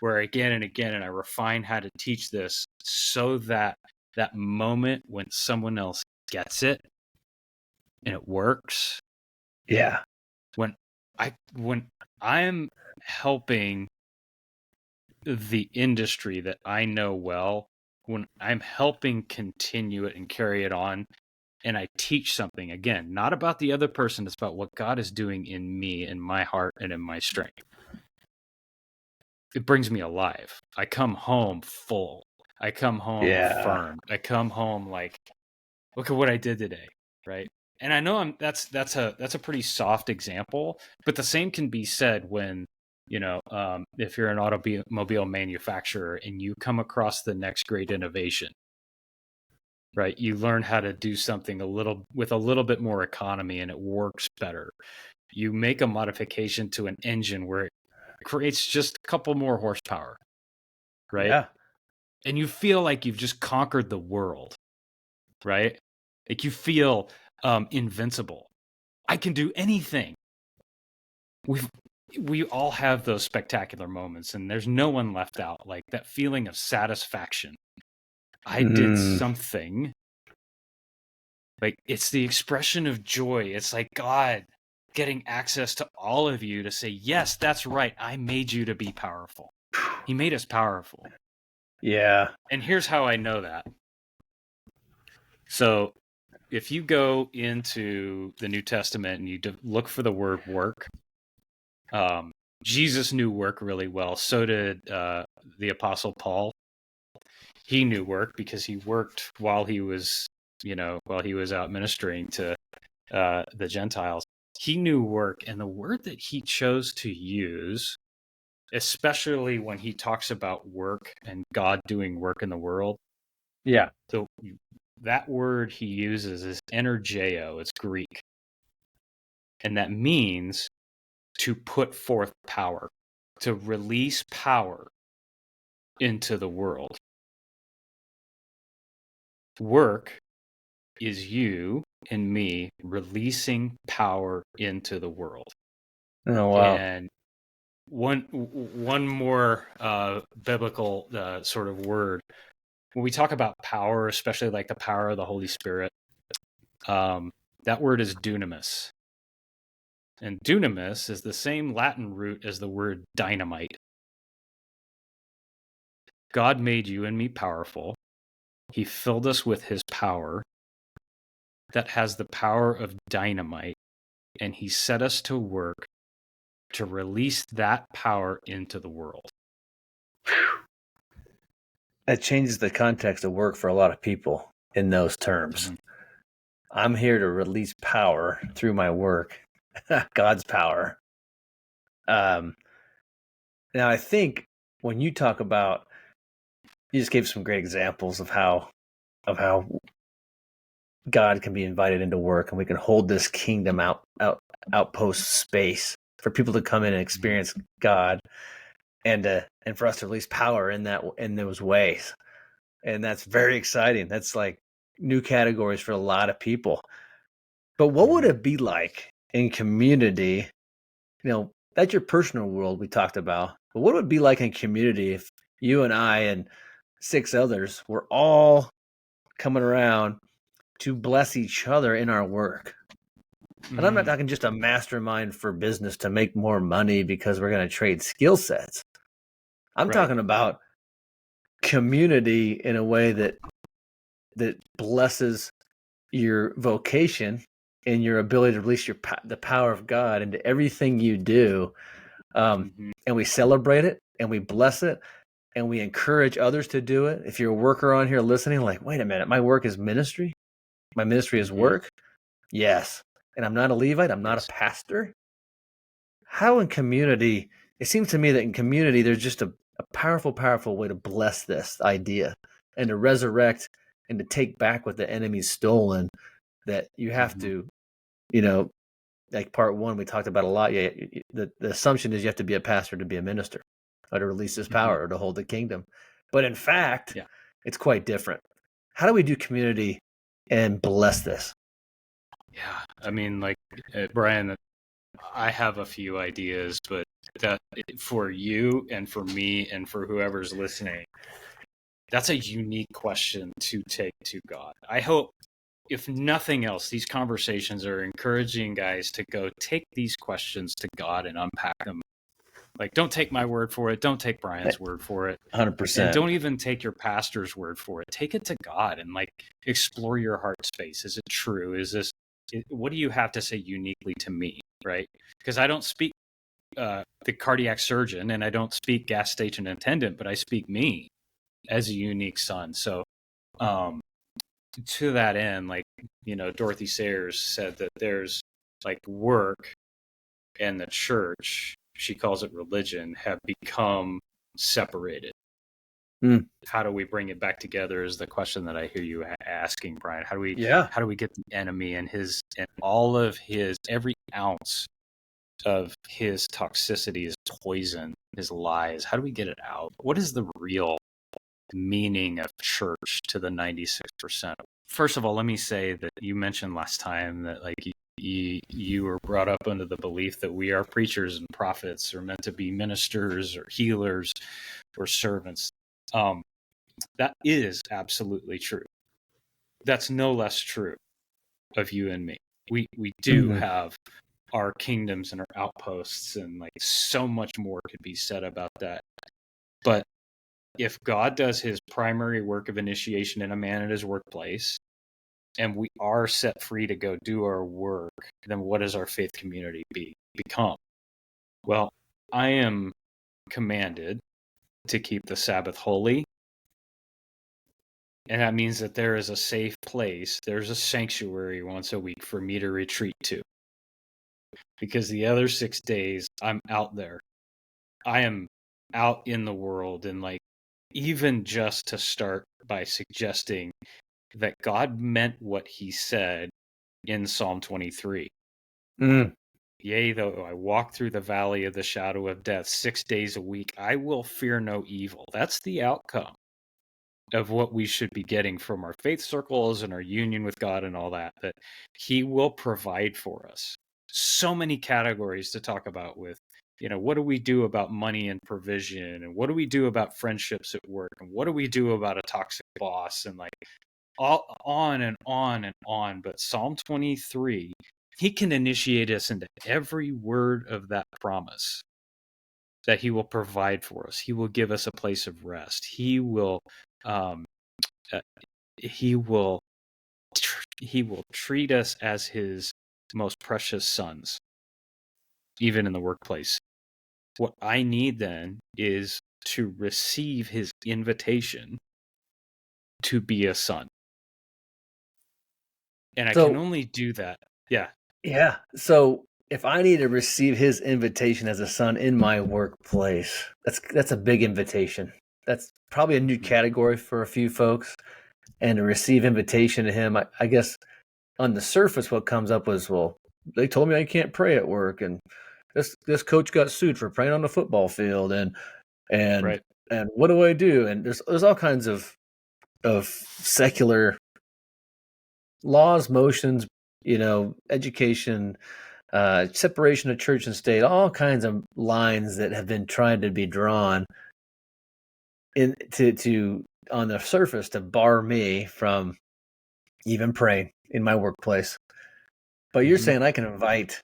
where again and again, and I refine how to teach this so that that moment when someone else gets it and it works. Yeah. When I'm helping the industry that I know well, when I'm helping continue it and carry it on, and I teach something, again, not about the other person, it's about what God is doing in me, in my heart, and in my strength. It brings me alive. I come home full. I come home affirmed. I come home like, look at what I did today, right? And I know that's a pretty soft example, but the same can be said when, if you're an automobile manufacturer and you come across the next great innovation, right? You learn how to do something with a little bit more economy, and it works better. You make a modification to an engine where it creates just a couple more horsepower, right? Yeah. And you feel like you've just conquered the world, right? Like you feel invincible. I can do anything. We all have those spectacular moments, and there's no one left out. Like that feeling of satisfaction. I did something. Like it's the expression of joy. It's like God getting access to all of you to say, yes, that's right. I made you to be powerful. He made us powerful. Yeah. And here's how I know that. So if you go into the New Testament and you look for the word work, Jesus knew work really well. So did the Apostle Paul. He knew work because he worked while he was out ministering to the Gentiles. He knew work, and the word that he chose to use, especially when he talks about work and God doing work in the world. Yeah. So that word he uses is energeo. It's Greek. And that means to put forth power, to release power into the world. Work is you and me releasing power into the world. Oh, wow. And one more biblical sort of word. When we talk about power, especially like the power of the Holy Spirit, that word is dunamis. And dunamis is the same Latin root as the word dynamite. God made you and me powerful. He filled us with his power that has the power of dynamite, and he set us to work to release that power into the world. That changes the context of work for a lot of people in those terms. Mm-hmm. I'm here to release power through my work, God's power. Now, I think when you talk about, you just gave some great examples of how God can be invited into work, and we can hold this kingdom outpost space for people to come in and experience God, and for us to release power in those ways. And that's very exciting. That's like new categories for a lot of people. But what would it be like in community? That's your personal world we talked about. But what would it be like in community if you and I and 6 others were all coming around to bless each other in our work? And I'm not talking just a mastermind for business to make more money because we're going to trade skill sets. I'm talking about community in a way that blesses your vocation and your ability to release the power of God into everything you do. And we celebrate it and we bless it and we encourage others to do it. If you're a worker on here listening, like, wait a minute, my work is ministry. My ministry is work. Yes. And I'm not a Levite. I'm not a pastor. How in community, it seems to me that in community, there's just a powerful, powerful way to bless this idea and to resurrect and to take back what the enemy's stolen, that you have to, like part 1, we talked about a lot. Yeah, the assumption is you have to be a pastor to be a minister or to release his power or to hold the kingdom. But in fact, it's quite different. How do we do community and bless this? Yeah, I mean, like, Bryan, I have a few ideas, but that for you and for me and for whoever's listening, that's a unique question to take to God. I hope, if nothing else, these conversations are encouraging guys to go take these questions to God and unpack them. Like, don't take my word for it. Don't take Bryan's word for it. 100%. And don't even take your pastor's word for it. Take it to God and explore your heart space. Is it true? What do you have to say uniquely to me? Right? Because I don't speak the cardiac surgeon and I don't speak gas station attendant, but I speak me as a unique son. So, to that end, Dorothy Sayers said that there's work and the church, she calls it religion, have become separated. How do we bring it back together is the question that I hear you asking, Bryan. How do we get the enemy and all of his, every ounce of his toxicity, his poison, his lies, how do we get it out? What is the real meaning of church to the 96%? First of all, let me say that you mentioned last time that you were brought up under the belief that we are preachers and prophets, or meant to be ministers or healers or servants. That is absolutely true. That's no less true of you and me. We do have our kingdoms and our outposts, and so much more could be said about that. But if God does his primary work of initiation in a man at his workplace, and we are set free to go do our work, then what does our faith community become? Well, I am commanded to keep the Sabbath holy. And that means that there is a safe place, there's a sanctuary once a week for me to retreat to. Because the other 6 days, I'm out there. I am out in the world, and even just to start by suggesting that God meant what he said in Psalm 23. Yea, though I walk through the valley of the shadow of death 6 days a week, I will fear no evil. That's the outcome of what we should be getting from our faith circles and our union with God and all that he will provide for us. So many categories to talk about with, what do we do about money and provision? And what do we do about friendships at work? And what do we do about a toxic boss? And all on and on and on. But Psalm 23, he can initiate us into every word of that promise, that he will provide for us. He will give us a place of rest. He will treat us as his most precious sons, even in the workplace. What I need then is to receive his invitation to be a son. And I can only do that. Yeah. Yeah. So if I need to receive his invitation as a son in my workplace, that's a big invitation. That's probably a new category for a few folks. And to receive invitation to him, I guess on the surface, what comes up was, well, they told me I can't pray at work, and this coach got sued for praying on the football field, and right. And what do I do? And there's all kinds of of secular laws, motions, education, separation of church and state, all kinds of lines that have been trying to be drawn to on the surface to bar me from even praying in my workplace. But you're saying I can invite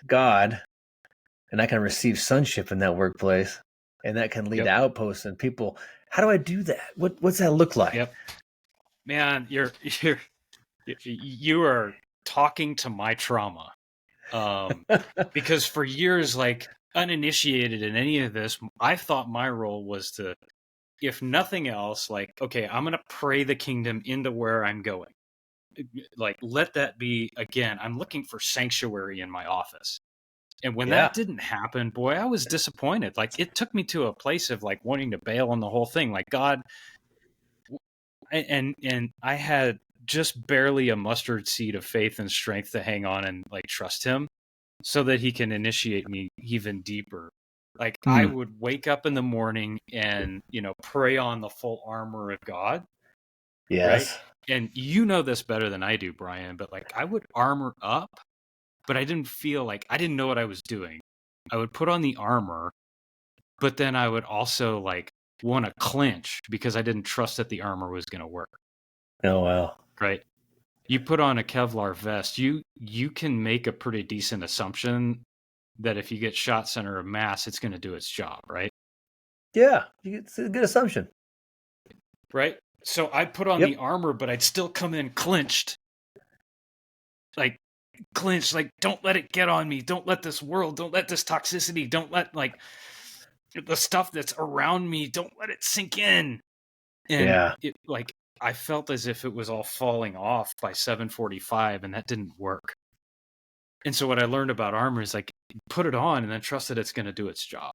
God and I can receive sonship in that workplace, and that can lead to outposts and people. How do I do that? What's that look like? Yep. Man, you are talking to my trauma. Because for years, like uninitiated in any of this, I thought my role was to, if nothing else, like, okay, I'm going to pray the kingdom into where I'm going. Like, let that be, again, I'm looking for sanctuary in my office. And when that didn't happen, boy, I was disappointed. Like, it took me to a place of like wanting to bail on the whole thing. Like, God, and I had just barely a mustard seed of faith and strength to hang on and like trust him so that he can initiate me even deeper. Like I would wake up in the morning and, pray on the full armor of God. Yes. Right. And you know this better than I do, Brian, but like I would armor up, but I didn't feel like I didn't know what I was doing. I would put on the armor, but then I would also like want to clinch because I didn't trust that the armor was going to work. Oh, wow. Right. You put on a Kevlar vest, you can make a pretty decent assumption that if you get shot center of mass, it's going to do its job, right? Yeah, it's a good assumption. Right? So I'd put on the armor, but I'd still come in clinched. Like, don't let it get on me. Don't let this world, don't let this toxicity, don't let, like, the stuff that's around me, don't let it sink in. And it, like, I felt as if it was all falling off by 7:45, and that didn't work. And so what I learned about armor is like, put it on and then trust that it's going to do its job.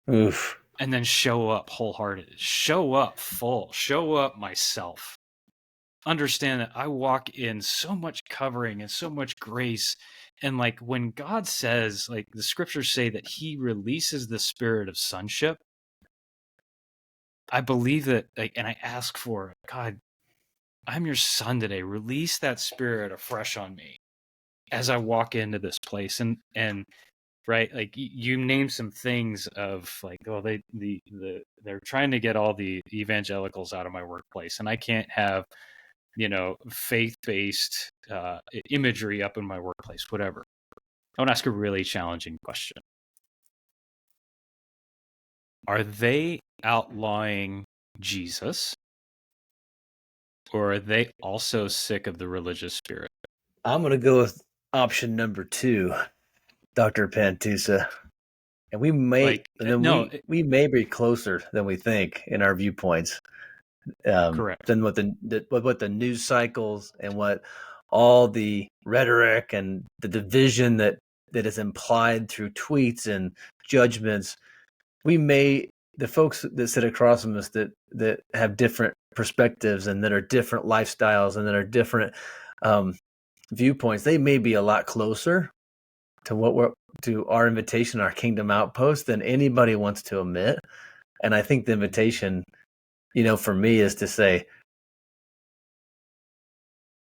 Oof. And then show up wholehearted, show up full, show up myself. Understand that I walk in so much covering and so much grace. And like when God says, like the scriptures say that he releases the spirit of sonship, I believe that, like, and I ask for it. God, I'm your son today. Release that spirit afresh on me as I walk into this place. And right, like you name some things of like, oh, they're trying to get all the evangelicals out of my workplace, and I can't have faith-based imagery up in my workplace. Whatever. I want to ask a really challenging question: are they outlawing Jesus, or are they also sick of the religious spirit? I'm going to go with option number 2, Dr. Pantusa. And we may we may be closer than we think in our viewpoints. Correct. Than what the news cycles and what all the rhetoric and the division that is implied through tweets and judgments. The folks that sit across from us that have different perspectives and that are different lifestyles and that are different viewpoints, they may be a lot closer to to our invitation, our kingdom outpost, than anybody wants to admit. And I think the invitation, for me, is to say,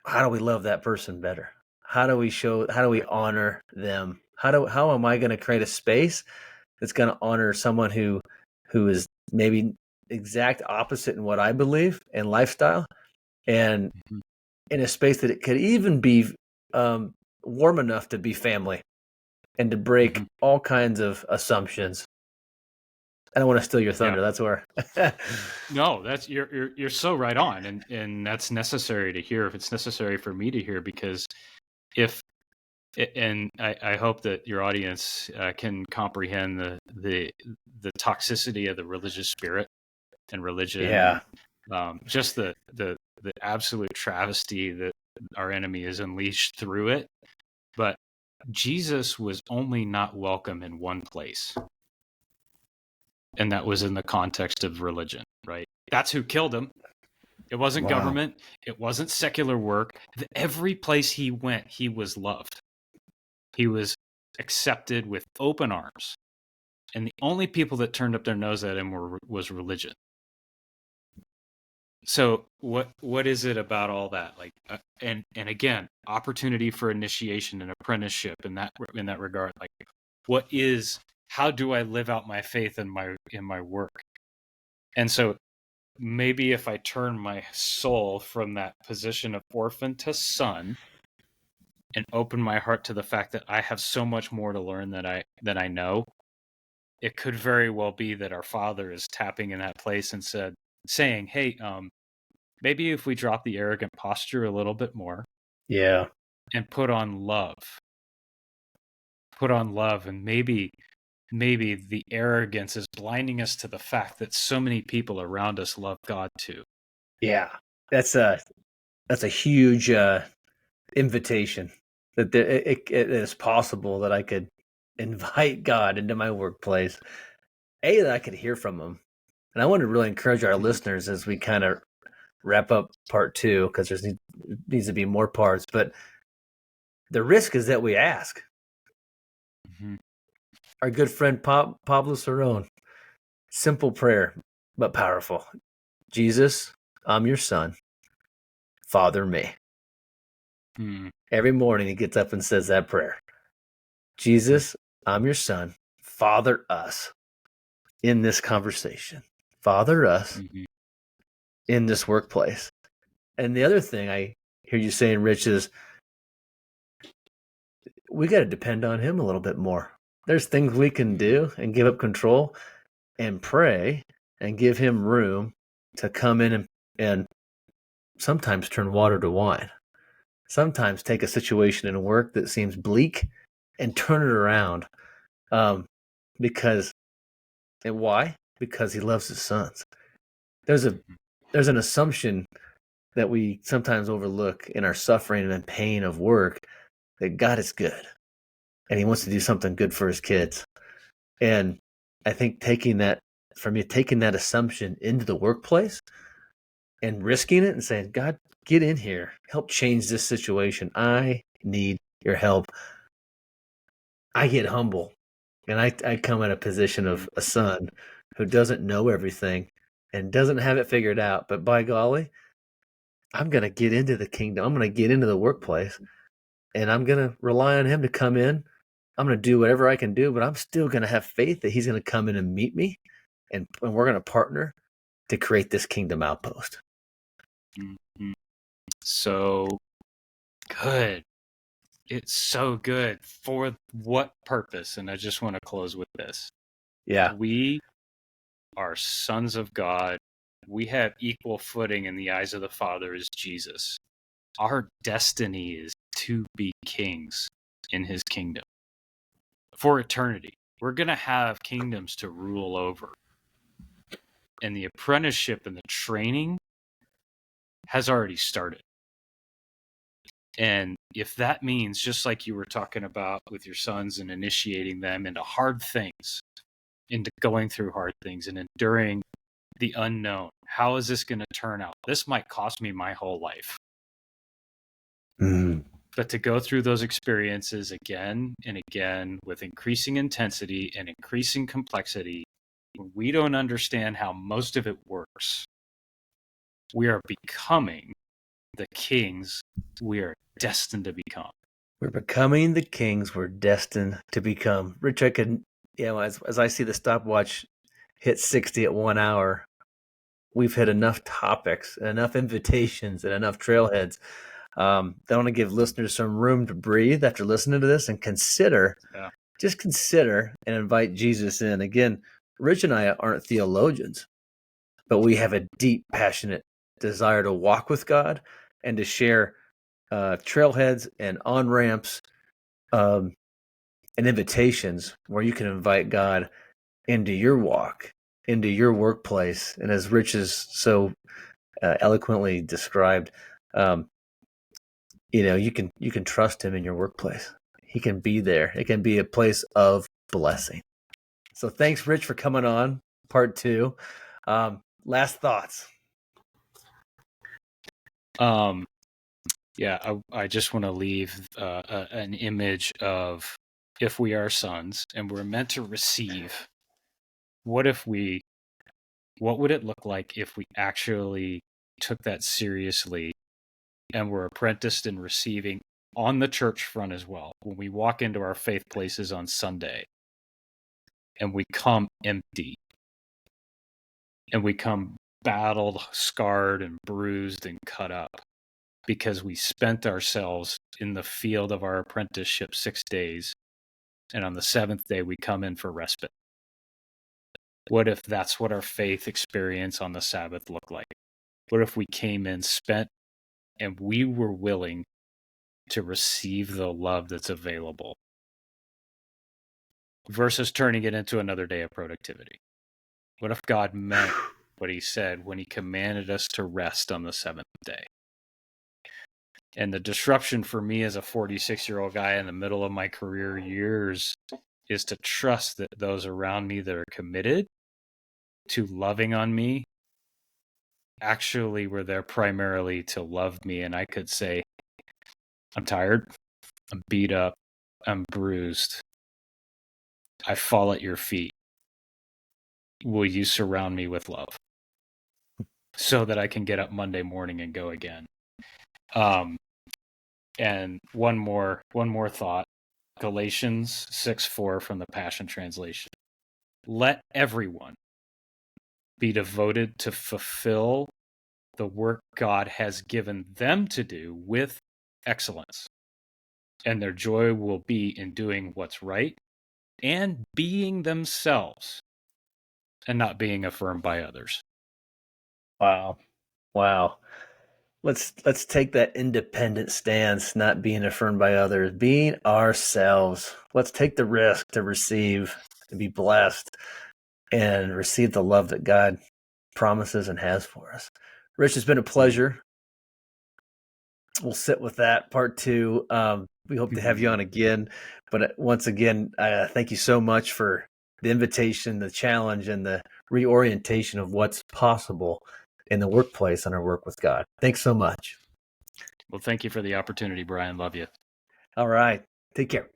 how do we love that person better? How do we honor them? How am I going to create a space that's going to honor someone who is maybe exact opposite in what I believe and lifestyle, and in a space that it could even be warm enough to be family and to break all kinds of assumptions. I don't want to steal your thunder. Yeah. That's where. No, that's you're so right on, and that's necessary to hear. If it's necessary for me to hear, because I hope that your audience can comprehend the toxicity of the religious spirit and religion. Yeah. And, just the absolute travesty that our enemy is unleashed through it. But Jesus was only not welcome in one place. And that was in the context of religion, right? That's who killed him. It wasn't government. It wasn't secular work. Every place he went, he was loved. He was accepted with open arms. And the only people that turned up their nose at him was religion. So what is it about all that? Like, and again, opportunity for initiation and apprenticeship in that regard. Like, how do I live out my faith in my work? And so maybe if I turn my soul from that position of orphan to son and open my heart to the fact that I have so much more to learn that I know, it could very well be that our Father is tapping in that place and saying, "Hey, maybe if we drop the arrogant posture a little bit more Yeah. and put on love, and maybe the arrogance is blinding us to the fact that so many people around us love God too." Yeah. That's a huge invitation that it is possible that I could invite God into my workplace. That I could hear from him. And I want to really encourage our listeners as we kind of wrap up part 2, because there needs to be more parts. But the risk is that we ask. Mm-hmm. Our good friend Pablo Cerrone, simple prayer, but powerful. Jesus, I'm your son. Father me. Mm-hmm. Every morning he gets up and says that prayer. Jesus, I'm your son. Father us in this conversation. Father us Mm-hmm. in this workplace. And the other thing I hear you saying, Rich, is we got to depend on him a little bit more. There's things we can do and give up control and pray and give him room to come in and sometimes turn water to wine. Sometimes take a situation in work that seems bleak and turn it around. Because, and why? Because he loves his sons. There's an assumption that we sometimes overlook in our suffering and pain of work, that God is good and he wants to do something good for his kids. And I think taking that assumption into the workplace and risking it and saying, God, get in here, help change this situation. I need your help. I get humble, and I come at a position of a son who doesn't know everything and doesn't have it figured out. But by golly, I'm going to get into the kingdom. I'm going to get into the workplace, and I'm going to rely on him to come in. I'm going to do whatever I can do, but I'm still going to have faith that he's going to come in and meet me, and we're going to partner to create this kingdom outpost. Mm-hmm. So good. It's so good. For what purpose? And I just want to close with this. Yeah. We are sons of God. We have equal footing in the eyes of the Father as Jesus. Our destiny is to be kings in his kingdom for eternity. We're going to have kingdoms to rule over. And the apprenticeship and the training has already started. And if that means, just like you were talking about with your sons and initiating them into hard things, into going through hard things and enduring the unknown, how is this going to turn out? This might cost me my whole life. Mm. But to go through those experiences again and again with increasing intensity and increasing complexity, when we don't understand how most of it works, we are becoming the kings we are destined to become. We're becoming the kings we're destined to become. Rich, I can, as I see the stopwatch hit 60 at 1 hour, we've hit enough topics, and enough invitations, and enough trailheads. I want to give listeners some room to breathe after listening to this and just consider and invite Jesus in. Again, Rich and I aren't theologians, but we have a deep, passionate desire to walk with God and to share trailheads and on-ramps and invitations where you can invite God into your walk, into your workplace. And as Rich has so eloquently described, you can trust him in your workplace. He can be there. It can be a place of blessing. So thanks, Rich, for coming on part 2. Last thoughts. I just want to leave an image of, if we are sons and we're meant to receive, what would it look like if we actually took that seriously and were apprenticed in receiving on the church front as well. When we walk into our faith places on Sunday and we come empty and we come battled, scarred, and bruised and cut up because we spent ourselves in the field of our apprenticeship 6 days, and on the 7th day we come in for respite. What if that's what our faith experience on the Sabbath looked like? What if we came in spent and we were willing to receive the love that's available versus turning it into another day of productivity? What if God meant what he said when he commanded us to rest on the 7th day? And the disruption for me as a 46-year-old guy in the middle of my career years is to trust that those around me that are committed to loving on me actually were there primarily to love me. And I could say, I'm tired, I'm beat up, I'm bruised, I fall at your feet. Will you surround me with love so that I can get up Monday morning and go again? And one more thought. Galatians 6:4 from the Passion Translation. Let everyone be devoted to fulfill the work God has given them to do with excellence. And their joy will be in doing what's right and being themselves and not being affirmed by others. Wow. Let's take that independent stance, not being affirmed by others, being ourselves. Let's take the risk to receive, to be blessed, and receive the love that God promises and has for us. Rich, it's been a pleasure. We'll sit with that part 2. We hope to have you on again. But once again, thank you so much for the invitation, the challenge, and the reorientation of what's possible in the workplace and our work with God. Thanks so much. Well, thank you for the opportunity, Brian. Love you. All right. Take care.